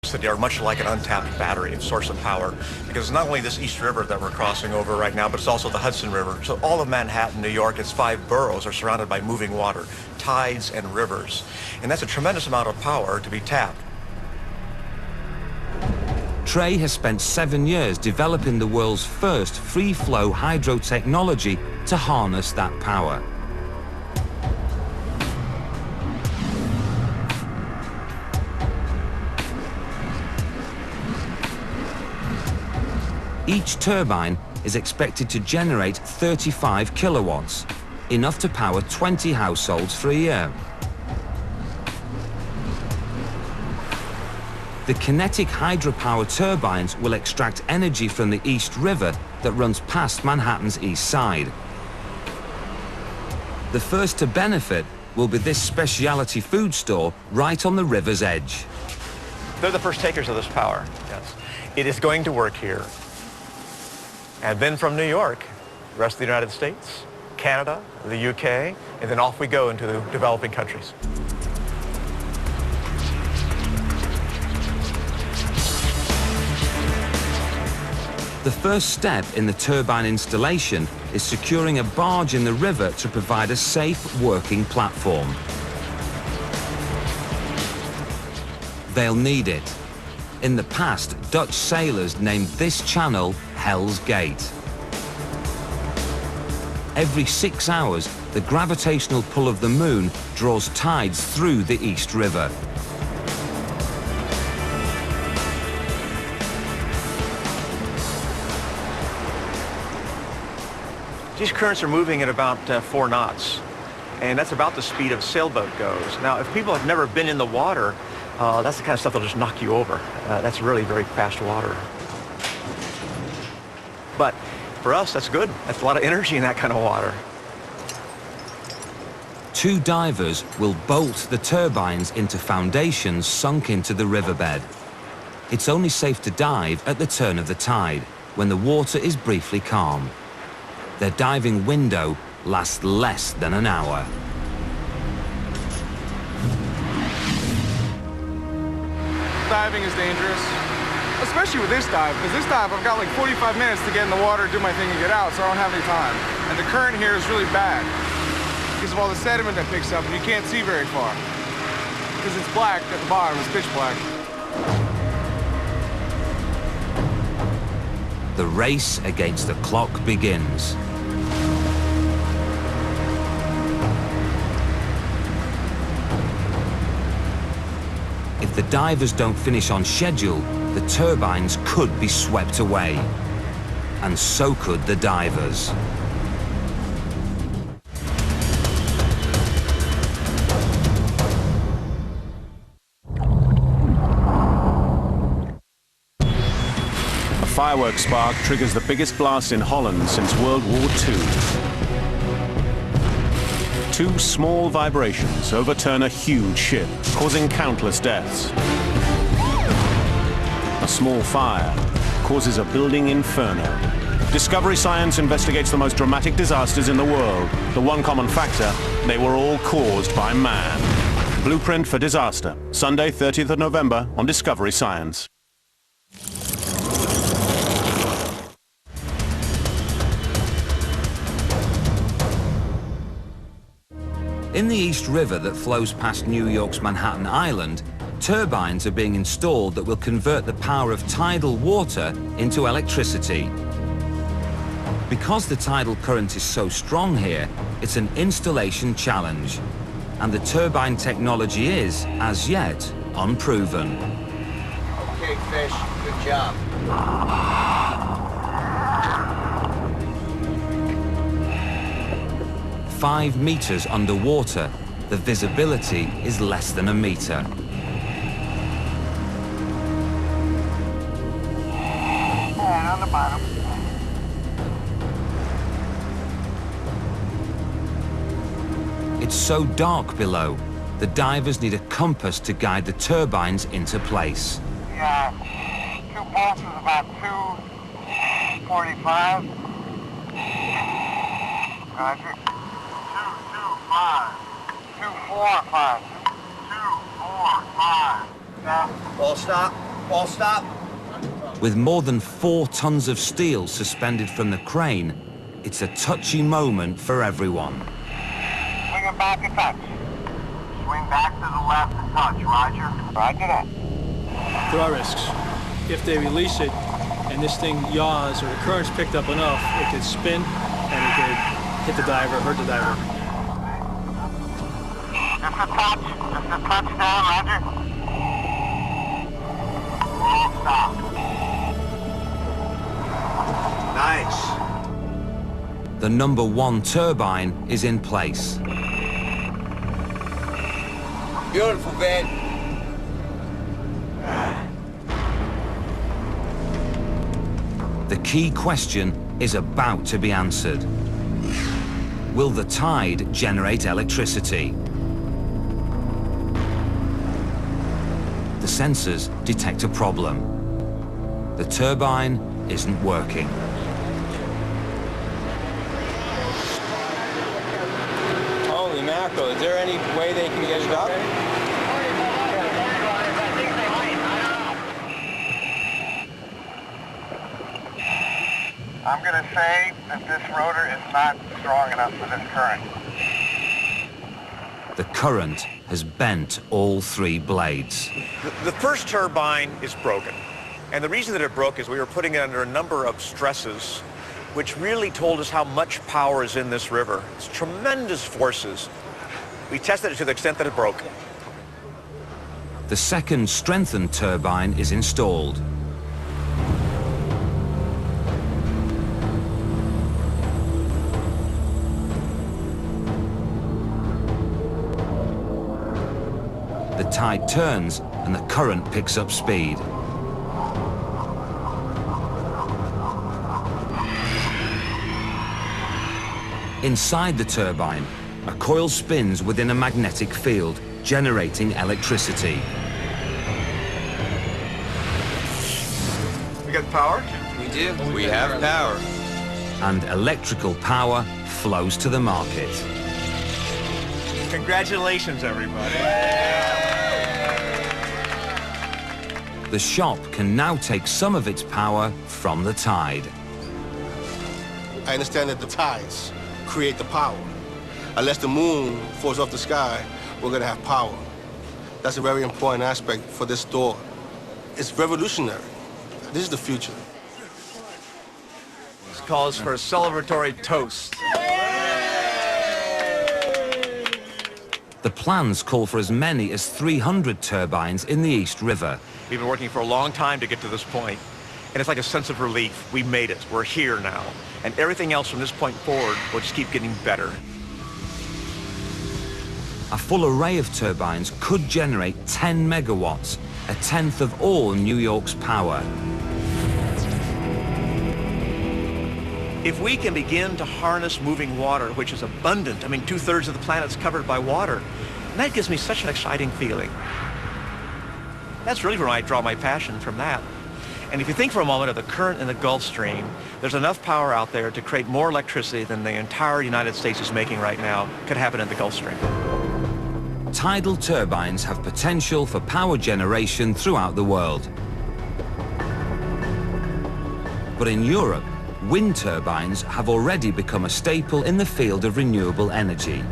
City are much like an untapped battery of source of power, because not only this East River that we're crossing over right now, but it's also the Hudson River. So all of Manhattan, New York, its 5 boroughs are surrounded by moving water, tides and rivers. And that's a tremendous amount of power to be tapped. Trey has spent 7 years developing the world's first free-flow hydro technology to harness that power. Each turbine is expected to generate 35 kilowatts, enough to power 20 households for a year. The kinetic hydropower turbines will extract energy from the East River that runs past Manhattan's east side. The first to benefit will be this specialty food store right on the river's edge. They're the first takers of this power, yes. It is going to work here. And then from New York, the rest of the United States, Canada, the UK, and then off we go into the developing countries. The first step in the turbine installation is securing a barge in the river to provide a safe working platform. They'll need it. In the past, Dutch sailors named this channel Hell's Gate. Every 6 hours, the gravitational pull of the moon draws tides through the East River. These currents are moving at about 4 knots, and that's about the speed of a sailboat goes. Now, if people have never been in the water, that's the kind of stuff that'll just knock you over. That's really very fast water. But for us, that's good. That's a lot of energy in that kind of water. 2 divers will bolt the turbines into foundations sunk into the riverbed. It's only safe to dive at the turn of the tide, when the water is briefly calm. Their diving window lasts less than an hour. Diving is dangerous, especially with this dive, because this dive I've got like 45 minutes to get in the water, do my thing, and get out, so I don't have any time. And the current here is really bad because of all the sediment that picks up, and you can't see very far because it's black at the bottom, it's pitch black. The race against the clock begins. If the divers don't finish on schedule, the turbines could be swept away. And so could the divers. A fireworks spark triggers the biggest blast in Holland since World War II. 2 small vibrations overturn a huge ship, causing countless deaths. A small fire causes a building inferno. Discovery Science investigates the most dramatic disasters in the world. The one common factor, they were all caused by man. Blueprint for Disaster, Sunday, 30th of November on Discovery Science. In the East River that flows past New York's Manhattan Island, turbines are being installed that will convert the power of tidal water into electricity. Because the tidal current is so strong here, it's an installation challenge. And the turbine technology is, as yet, unproven. Okay, fish, good job. 5 meters underwater, the visibility is less than a meter. And on the bottom. It's so dark below, the divers need a compass to guide the turbines into place. Yeah, 2 volts is about 245. Roger. 225. 245. 245. Yeah. All stop. All stop. With more than 4 tons of steel suspended from the crane, it's a touchy moment for everyone. Swing it back and touch. Swing back to the left and touch, Roger. Roger that. There are risks. If they release it and this thing yaws or the current's picked up enough, it could spin and it could hit the diver, hurt the diver. Just a touch down, Roger. All stop. Nice. The number 1 turbine is in place. Beautiful, man. The key question is about to be answered. Will the tide generate electricity? The sensors detect a problem. The turbine isn't working. Holy mackerel, is there any way they can get it up? I'm going to say that this rotor is not strong enough for this current. The current has bent all 3 blades. The first turbine is broken. And the reason that it broke is we were putting it under a number of stresses, which really told us how much power is in this river. It's tremendous forces. We tested it to the extent that it broke. The second strengthened turbine is installed. The tide turns and the current picks up speed. Inside the turbine, a coil spins within a magnetic field, generating electricity. We got power? We do. We have power. And electrical power flows to the market. Congratulations, everybody. The shop can now take some of its power from the tide. I understand that the tides create the power. Unless the moon falls off the sky, we're gonna have power. That's a very important aspect for this store. It's revolutionary. This is the future. This calls for a celebratory toast. The plans call for as many as 300 turbines in the East River. We've been working for a long time to get to this point, and it's like a sense of relief. We made it. We're here now. And everything else from this point forward will just keep getting better. A full array of turbines could generate 10 megawatts, a tenth of all New York's power. If we can begin to harness moving water, which is abundant, I mean, 2/3 of the planet's covered by water, and that gives me such an exciting feeling. That's really where I draw my passion from that. And if you think for a moment of the current in the Gulf Stream, there's enough power out there to create more electricity than the entire United States is making right now could happen in the Gulf Stream. Tidal turbines have potential for power generation throughout the world. But in Europe, wind turbines have already become a staple in the field of renewable energy.